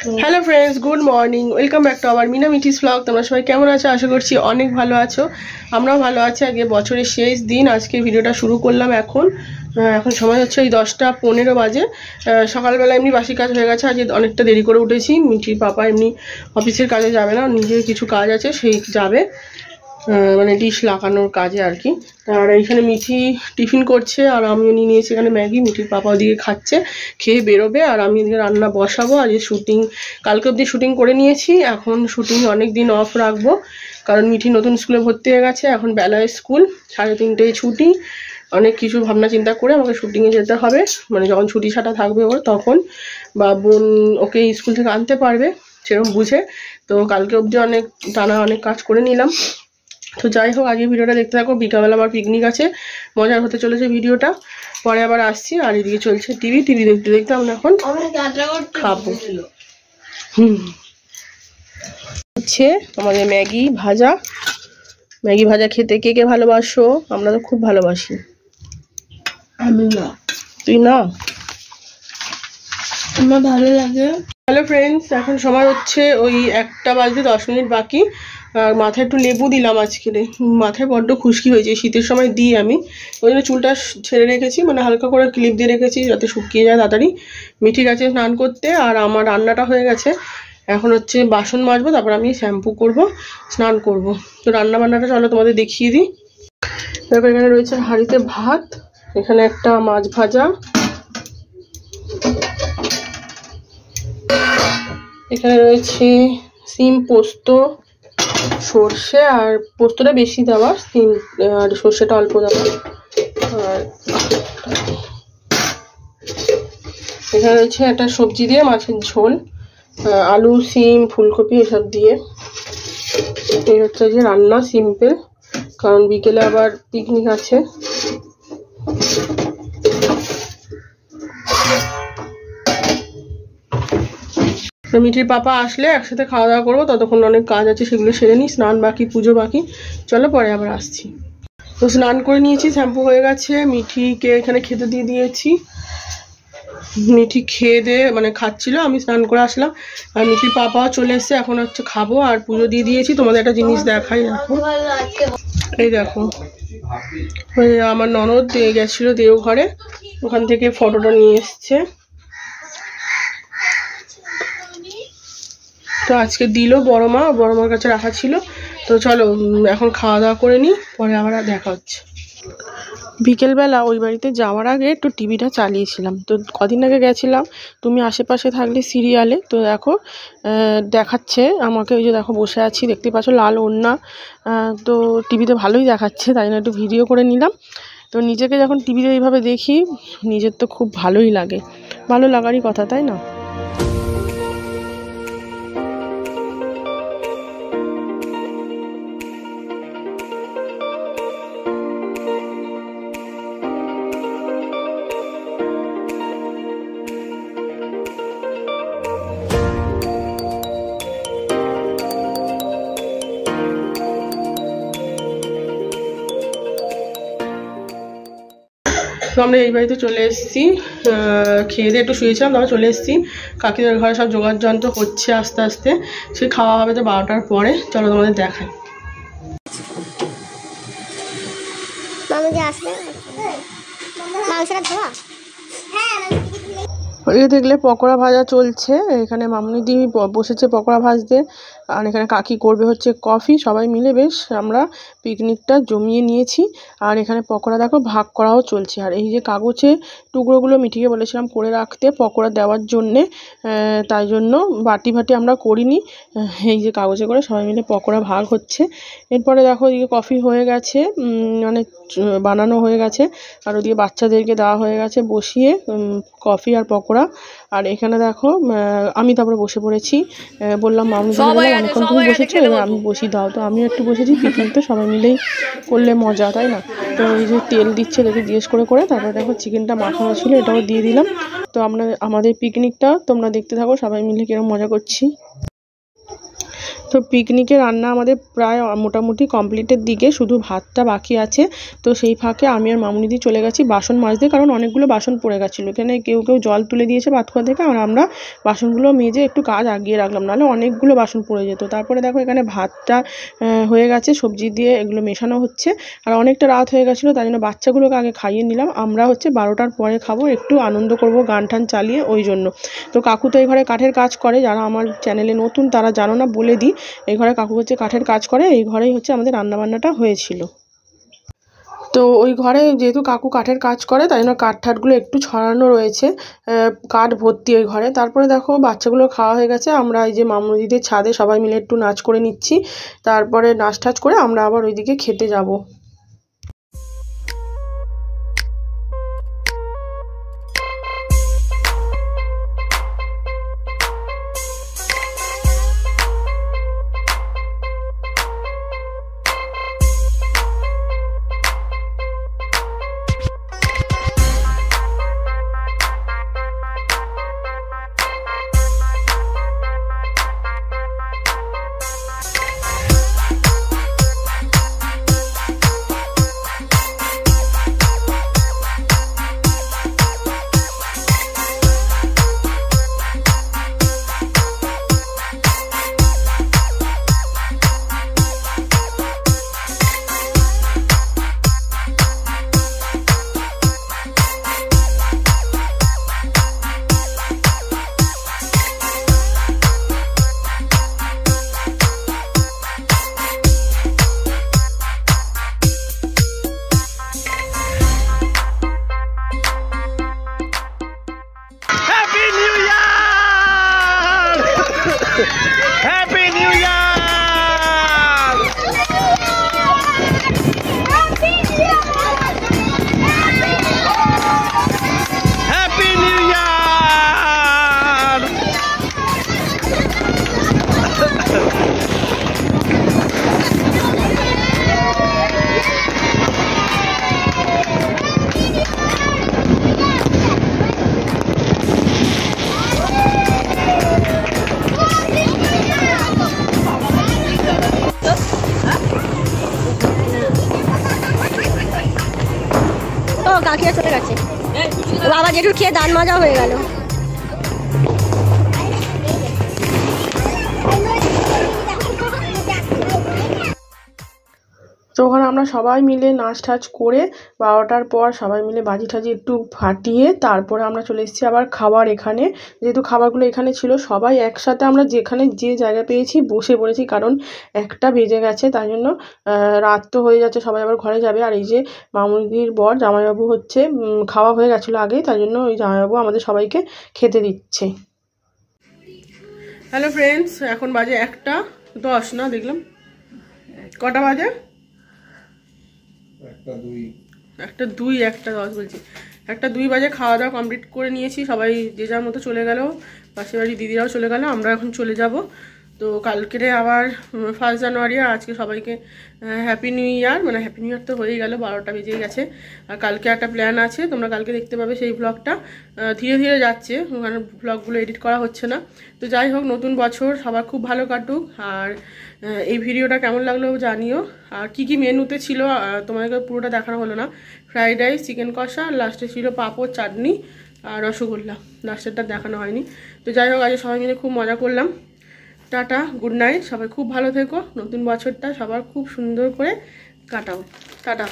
Hello friends, good morning, welcome back to our Meena Mithi's blog. তোমরা সবাই কেমন আছো? আশা করছি অনেক ভালো আছো। আমরাও ভালো আছি। আগে বছরের শেষ দিন, আজকে ভিডিওটা শুরু করলাম। এখন সময় হচ্ছে ওই 10টা 15 বাজে। সকালবেলা এমনি বাসি কাজ হয়ে গেছে, আজকে অনেকটা দেরি করে উঠেছি। মিঠির পাপা এমনি অফিসের কাজে যাবে না, নিজের কিছু কাজ আছে সেই যাবে, মানে ডিশ লাগানোর কাজে আর কি। আর এইখানে মিঠি টিফিন করছে আর আমিও নিয়ে নিয়েছি এখানে ম্যাগি। মিঠির পাপা ওদিকে খাচ্ছে, খেয়ে বেরোবে আর আমি এদিকে রান্না বসাবো। আর এই শুটিং কালকে অবধি শুটিং করে নিয়েছি, এখন শুটিং অনেক দিন অফ রাখবো, কারণ মিঠি নতুন স্কুলে ভর্তি হয়ে গেছে। এখন বেলায় স্কুল, 3:30টায় ছুটি। অনেক কিছু ভাবনা চিন্তা করে আমাকে শুটিংয়ে যেতে হবে, মানে যখন ছুটি ছাটা থাকবে ওর তখন, বা বোন ওকে স্কুল থেকে আনতে পারবে সেরকম বুঝে। তো কালকে অবধি অনেক কাজ করে নিলাম। তো যাই হোক, আগে ভিডিওটা দেখতে থাকো। বিকালবেলা আমার পিকনিক আছে, মজার হতে চলেছে ভিডিওটা, পরে আবার আসছি। আর এদিকে চলছে টিভি দেখতে দেখতে আমরা এখন খাবো। হচ্ছে আমাদের ম্যাগি ভাজা খেতে কে কে ভালোবাসো? আমরা তো খুব ভালোবাসি। আমি না। তুই না? আমার ভালো লাগে। হ্যালো ফ্রেন্ডস, এখন সময় হচ্ছে ওই 1টা বাজতে 10 মিনিট বাকি। আর মাথায় একটু লেবু দিলাম আজকে, মাথায় বড্ড খুশকি হয়েছে। শীতের সময় দিই আমি, ওই জন্য চুলটা ছেড়ে রেখেছি, মানে হালকা করে ক্লিপ দিয়ে রেখেছি যাতে শুকিয়ে যায় তাড়াতাড়ি। মিঠি গেছে স্নান করতে আর আমার রান্নাটা হয়ে গেছে। এখন হচ্ছে বাসন মাজবো, তারপর আমি শ্যাম্পু করব, স্নান করব। তো রান্না বান্নাটা চলো তোমাদের দেখিয়ে দিই। তারপর এখানে রয়েছে হাঁড়িতে ভাত, এখানে একটা মাছ ভাজা, এখানে রয়েছে সিম পোস্ত, সর্ষে, আর পোস্তটা বেশি দেওয়া, সিম আর সর্ষেটা অল্প দেওয়া। আর এখানে রয়েছে একটা সবজি দিয়ে মাছের ঝোল, আলু সিম ফুলকপি এসব দিয়ে। এই হচ্ছে যে রান্না, সিম্পল, কারণ বিকেলে আবার পিকনিক আছে। মিঠির পাপা আসলে একসাথে খাওয়া দাওয়া করবো, ততক্ষণ অনেক কাজ আছে সেগুলো সেরে নিই, স্নান বাকি, পুজো বাকি। চলো পরে আবার আসছি। তো স্নান করে নিয়েছি, শ্যাম্পু হয়ে গেছে, মিঠিকে এখানে খেতে দিয়ে দিয়েছি। মিঠি খেয়ে দিয়ে মানে খাচ্ছিল, আমি স্নান করে আসলাম। আর মিঠির পাপাও চলে এসছে, এখন হচ্ছে খাবো। আর পুজো দিয়ে দিয়েছি। তোমাদের একটা জিনিস দেখাই, দেখো, এই দেখো, আমার ননদ গেছিল দেওঘরে, ওখান থেকে ফটোটা নিয়ে এসছে। তো আজকে দিল বড়মার কাছে রাখা ছিল। তো চলো এখন খাওয়া দাওয়া করে নিই, পরে আবার দেখা হচ্ছে। বিকেলবেলা ওই বাড়িতে যাওয়ার আগে একটু টিভিটা চালিয়েছিলাম। তো কদিন আগে গেছিলাম তুমি আশেপাশে থাকলে সিরিয়ালে, তো দেখো দেখাচ্ছে আমাকে, ওই যে দেখো বসে আছি, দেখতে পাচ্ছ, লাল ওড়না। তো টিভিতে ভালোই দেখাচ্ছে, তাই জন্য একটু ভিডিও করে নিলাম। তো নিজেকে যখন টিভিতে এইভাবে দেখি, নিজের তো খুব ভালোই লাগে, ভালো লাগারই কথা, তাই না? তো আমরা এই বাড়িতে চলে এসেছি, খেয়ে দিয়ে একটু শুয়েছিলাম, তারপর চলে এসেছি। কাকিদের ঘরে সব জোগাড় যন্ত্র হচ্ছে আস্তে আস্তে, সে খাওয়া হবে তো 12টার পরে। চলো তোমাদের দেখাই। ওইদিকে দেখলে পকোড়া ভাজা চলছে, এখানে মামুনিদি বসেছে পকোড়া ভাজতে, আর এখানে কাকি করবে হচ্ছে কফি। সবাই মিলে বেশ আমরা পিকনিকটা জমিয়ে নিয়েছি। আর এখানে পকোড়া দেখো ভাগ করাও চলছে। আর এই যে কাগজে টুকরোগুলো মিঠিকে বলেছিলাম করে রাখতে পকোড়া দেওয়ার জন্যে, তাই জন্য বাটি আমরা করিনি। এই যে কাগজে করে সবাই মিলে পকোড়া ভাগ হচ্ছে। এরপরে দেখো ওদিকে কফি হয়ে গেছে, মানে বানানো হয়ে গেছে, আর ওদিকে বাচ্চাদেরকে দেওয়া হয়ে গেছে বসিয়ে কফি আর পকোড়া। আর এখানে দেখো আমি তারপরে বসে পড়েছি, বললাম মামনি অনেকক্ষণ তুমি বসেছো, এবার আমি বসি দাও। তো আমিও একটু বসেছি, পিকনিক তো সবাই মিলেই করলে মজা, তাই না? তো এই যে তেল দিচ্ছে দেখে জিজ্ঞেস করে তারপরে দেখো চিকেনটা মাখানো ছিল, এটাও দিয়ে দিলাম। তো আমাদের পিকনিকটা তোমরা দেখতে থাকো, সবাই মিলে কিরকম মজা করছি। তো পিকনিকে রান্না আমাদের প্রায় মোটামুটি কমপ্লিটের দিকে, শুধু ভাতটা বাকি আছে। তো সেই ফাঁকে আমি আর মামুনিদি চলে গেছি বাসন মাজতে, কারণ অনেকগুলো বাসন পড়ে গেছিলো। এখানে কেউ কেউ জল তুলে দিয়েছে ভাতখোয়া থেকে, আর আমরা বাসনগুলো মেজে একটু কাজ আগিয়ে রাখলাম, নাহলে অনেকগুলো বাসন পড়ে যেত। তারপরে দেখো এখানে ভাতটা হয়ে গেছে, সবজি দিয়ে এগুলো মেশানো হচ্ছে। আর অনেকটা রাত হয়ে গেছিলো, তাই জন্য বাচ্চাগুলোকে আগে খাইয়ে নিলাম। আমরা হচ্ছে 12টার পরে খাবো, একটু আনন্দ করব গান টান চালিয়ে, ওই জন্য। তো কাকু তো এই ঘরে কাঠের কাজ করে, যারা আমার চ্যানেলে নতুন তারা জানো না বলে দিই, এই ঘরে কাকু হচ্ছে কাঠের কাজ করে, এই ঘরেই হচ্ছে আমাদের রান্নাবান্নাটা হয়েছিল। তো ওই ঘরে যেহেতু কাকু কাঠের কাজ করে, তাই জন্য কাঠ ঠাটগুলো একটু ছড়ানো রয়েছে, কাঠ ভর্তি ওই ঘরে। তারপরে দেখো বাচ্চাগুলো খাওয়া হয়ে গেছে, আমরা এই যে মামুদিদের ছাদে সবাই মিলে একটু নাচ করে নিচ্ছি। তারপরে নাচ টাচ করে আমরা আবার ওইদিকে খেতে যাব। Happy New Year! Happy New Year! কাকিয়া চলে গেছে, বাবা জেঠুর খেয়ে দান মাজা হয়ে গেল। তো ওখানে আমরা সবাই মিলে নাচ টাচ করে 12টার পর সবাই মিলে বাজি টাজি একটু ফাটিয়ে তারপরে আমরা চলে এসেছি আবার খাবার এখানে। যেহেতু খাবারগুলো এখানে ছিল, সবাই একসাথে আমরা যেখানে যে জায়গা পেয়েছি বসে পড়েছি, কারণ 1টা বেজে গেছে, তাই জন্য রাত তো হয়ে যাচ্ছে, সবাই আবার ঘরে যাবে। আর এই যে মামুনিদির বর জামাইবাবু হচ্ছে খাওয়া হয়ে গেছিলো আগেই, তাই জন্য ওই জামাইবাবু আমাদের সবাইকে খেতে দিচ্ছে। হ্যালো ফ্রেন্ডস, এখন বাজে 1টা 10 না, দেখলাম কটা বাজে, 1টা বলছি, 1টা 2 বাজে। খাওয়া দাওয়া কমপ্লিট করে নিয়েছি, সবাই যে যার মতো চলে গেল, পাশের বাড়ি দিদিরাও চলে গেল, আমরা এখন চলে যাব। তো কালকে আবার 1 জানুয়ারি, আর আজকে সবাইকে হ্যাপি নিউ ইয়ার, মানে হ্যাপি নিউ ইয়ার তো হয়েই গেল, 12টা বেজেই গেছে। আর কালকে একটা প্ল্যান আছে, তোমরা কালকে দেখতে পাবে সেই ব্লগটা। ধীরে ধীরে যাচ্ছে, ওখানে ব্লগগুলো এডিট করা হচ্ছে না। তো যাই হোক, নতুন বছর সবার খুব ভালো কাটুক। আর এই ভিডিওটা কেমন লাগলো জানিও। আর কি কি মেনুতে ছিল তোমাদেরকে পুরোটা দেখানো হলো না। ফ্রাইড রাইস, চিকেন কষা, লাস্টে ছিল পাঁপড়, চাটনি আর রসগোল্লা, লাস্টেরটা দেখানো হয়নি। তো যাই হোক, আজ সবাই মিলে খুব মজা করলাম। টাটা, গুড নাইট, সবাই খুব ভালো থেকো, নতুন বছরটা সবার খুব সুন্দর করে কাটাও। টাটা।